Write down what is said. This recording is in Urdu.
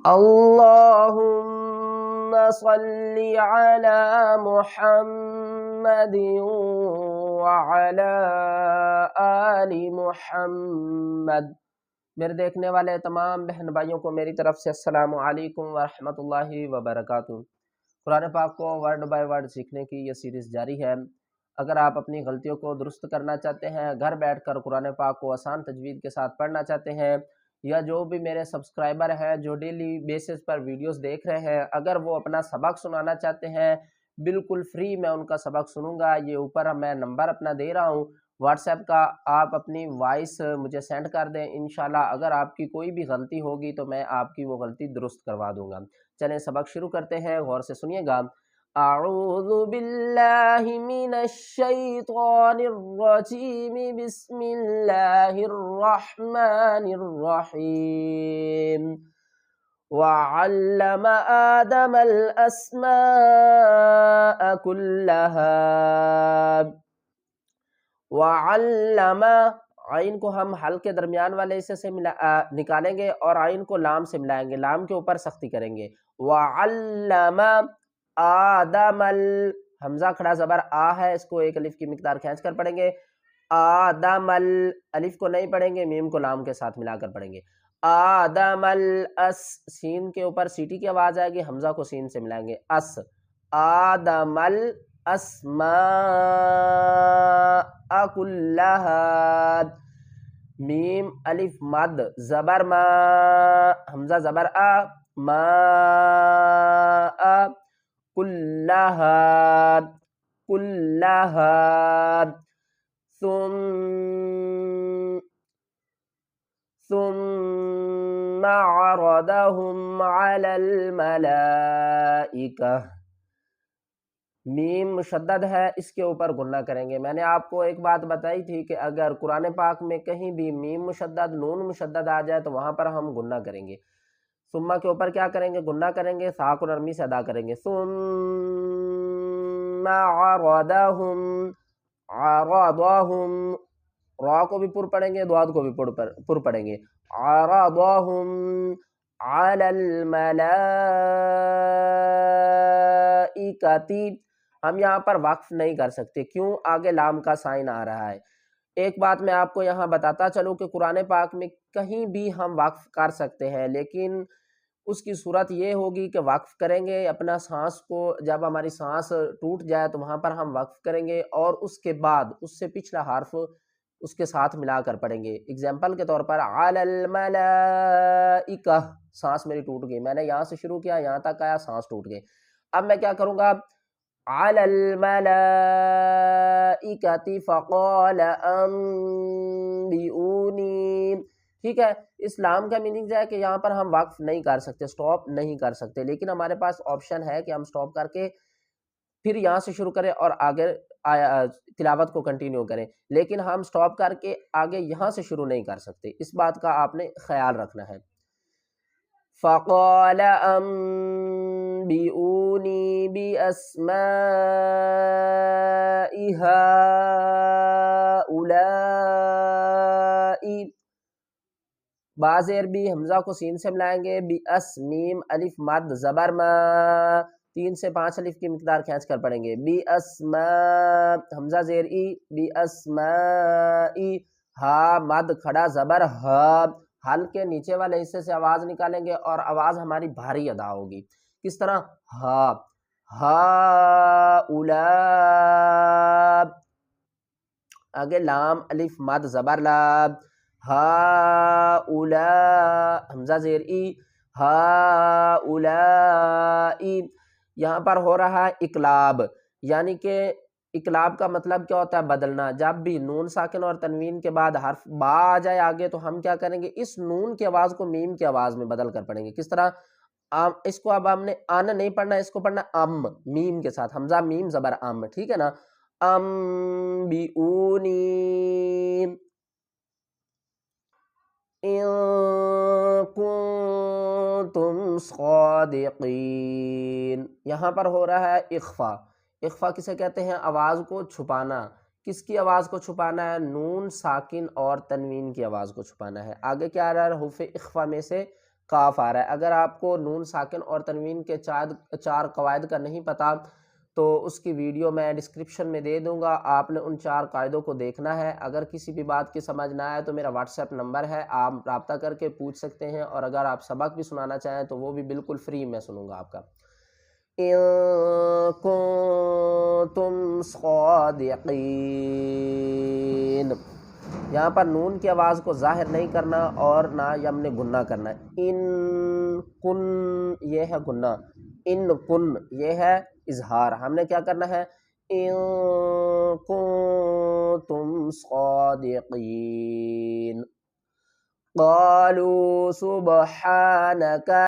اللہم صلی علی محمد وعلی آل محمد۔ میرے دیکھنے والے تمام بہن بھائیوں کو میری طرف سے السلام علیکم ورحمۃ اللہ وبرکاتہ۔ قرآن پاک کو ورڈ بائی ورڈ سیکھنے کی یہ سیریز جاری ہے۔ اگر آپ اپنی غلطیوں کو درست کرنا چاہتے ہیں، گھر بیٹھ کر قرآن پاک کو آسان تجوید کے ساتھ پڑھنا چاہتے ہیں، یا جو بھی میرے سبسکرائبر ہیں جو ڈیلی بیسس پر ویڈیوز دیکھ رہے ہیں، اگر وہ اپنا سبق سنانا چاہتے ہیں، بالکل فری میں ان کا سبق سنوں گا۔ یہ اوپر میں نمبر اپنا دے رہا ہوں واٹس ایپ کا، آپ اپنی وائس مجھے سینڈ کر دیں۔ انشاءاللہ اگر آپ کی کوئی بھی غلطی ہوگی تو میں آپ کی وہ غلطی درست کروا دوں گا۔ چلیں سبق شروع کرتے ہیں، غور سے سنیے گا۔ اعوذ باللہ من الشیطان الرجیم، بسم اللہ الرحمن الرحیم۔ وعلم آدم الاسماء كلها۔ وعلم، عین کو ہم حل کے درمیان والے حصے سے نکالیں گے اور عین کو لام سے ملائیں گے، لام کے اوپر سختی کریں گے۔ وعلم آدم حمزہ کھڑا زبر آ ہے، اس کو ایک الف کی مقدار کھینچ کر پڑھیں گے۔ آدم الف کو نہیں پڑھیں گے، میم کو لام کے ساتھ ملا کر پڑھیں گے۔ آدم سین کے اوپر سیٹی کی آواز آئے گی، حمزہ کو سین سے ملائیں گے، اس۔ آدم الاسماء کلہا، میم الف مد زبر ما، حمزہ زبر آ، ما کلہا، کلہا، ثم عرضهم على الملائکہ، میم مشدد ہے، اس کے اوپر گنہ کریں گے۔ میں نے آپ کو ایک بات بتائی تھی کہ اگر قرآن پاک میں کہیں بھی میم مشدد نون مشدد آ جائے تو وہاں پر ہم گنہ کریں گے۔ ثم کے اوپر کیا کریں گے؟ گنہ کریں گے، سا کو نرمی سے ادا کریں گے۔ ثم عرضهم، عرضهم، را کو بھی پر پڑھیں گے، دواد کو بھی پر پڑھیں گے۔ عرضهم علی الملائکۃ، ہم یہاں پر وقف نہیں کر سکتے، کیوں؟ آگے لام کا سائن آ رہا ہے۔ ایک بات میں آپ کو یہاں بتاتا چلوں کہ قرآن پاک میں کہیں بھی ہم وقف کر سکتے ہیں، لیکن اس کی صورت یہ ہوگی کہ وقف کریں گے اپنا سانس کو، جب ہماری سانس ٹوٹ جائے تو وہاں پر ہم وقف کریں گے اور اس کے بعد اس سے پچھلا حرف اس کے ساتھ ملا کر پڑھیں گے۔ اگزامپل کے طور پر علی الملائکہ، سانس میری ٹوٹ گئی، میں نے یہاں سے شروع کیا، یہاں تک آیا، سانس ٹوٹ گئی۔ اب میں کیا کروں گا؟ علی الملائکۃ فقال انبئونی، ٹھیک ہے؟ اسلام کا میننگ ہے کہ یہاں پر ہم وقف نہیں کر سکتے، سٹاپ نہیں کر سکتے، لیکن ہمارے پاس آپشن ہے کہ ہم سٹاپ کر کے پھر یہاں سے شروع کریں اور آگے تلاوت کو کنٹینیو کریں، لیکن ہم سٹاپ کر کے آگے یہاں سے شروع نہیں کر سکتے، اس بات کا آپ نے خیال رکھنا ہے۔ فَقَالَ أَنبِئُونِي بِأَسْمَاءِ هَؤُلَاءِ، بعض عربی حمزہ کو سین سے ملائیں گے، بِأَس، میم الف مد زبر ما، 3 سے 5 الف کی مقدار کھینچ کر پڑھیں گے۔ بِأَسْمَاء، حمزہ زیر ای، بِأَسْمَاءِ، ہا مد کھڑا زبر ہا، حل کے نیچے والے حصے سے آواز نکالیں گے اور آواز ہماری بھاری ادا ہوگی۔ کس طرح؟ ہا، ہا اولا، آگے لام الف مد زبر لا، ہا اولا، حمزہ زیر ای، ہا اولائی۔ یہاں پر ہو رہا ہے اقلاب، یعنی کہ اقلاب کا مطلب کیا ہوتا ہے؟ بدلنا۔ جب بھی نون ساکن اور تنوین کے بعد حرف با آ جائے آگے تو ہم کیا کریں گے؟ اس نون کی آواز کو میم کی آواز میں بدل کر پڑھیں گے۔ کس طرح؟ اس کو اب ہم نے ان نہیں پڑھنا، اس کو پڑھنا ام، میم کے ساتھ، حمزہ میم زبر ام، ٹھیک ہے نا؟ ام بیونی ان کنتم صادقین، یہاں پر ہو رہا ہے اخفا۔ اخفا کسے کہتے ہیں؟ آواز کو چھپانا۔ کس کی آواز کو چھپانا ہے؟ نون ساکن اور تنوین کی آواز کو چھپانا ہے۔ آگے کیا آ رہا ہے؟ حروف اخفا میں سے قاف آ رہا ہے۔ اگر آپ کو نون ساکن اور تنوین کے چار قواعد کا نہیں پتہ تو اس کی ویڈیو میں ڈسکرپشن میں دے دوں گا، آپ نے ان 4 قاعدوں کو دیکھنا ہے۔ اگر کسی بھی بات کی سمجھ نہ آئے تو میرا واٹس ایپ نمبر ہے، آپ رابطہ کر کے پوچھ سکتے ہیں، اور اگر آپ سبق بھی سنانا چاہیں تو وہ بھی بالکل فری میں سنوں گا آپ کا۔ إِن كُنتُمْ صَادِقِينَ، یہاں پر نون کی آواز کو ظاہر نہیں کرنا اور نہ یم نے گنہ کرنا ہے۔ ان کن یہ ہے گنہ، ان کن یہ ہے اظہار۔ ہم نے کیا کرنا ہے؟ ان کنتم صادقین، قالوا سبحانک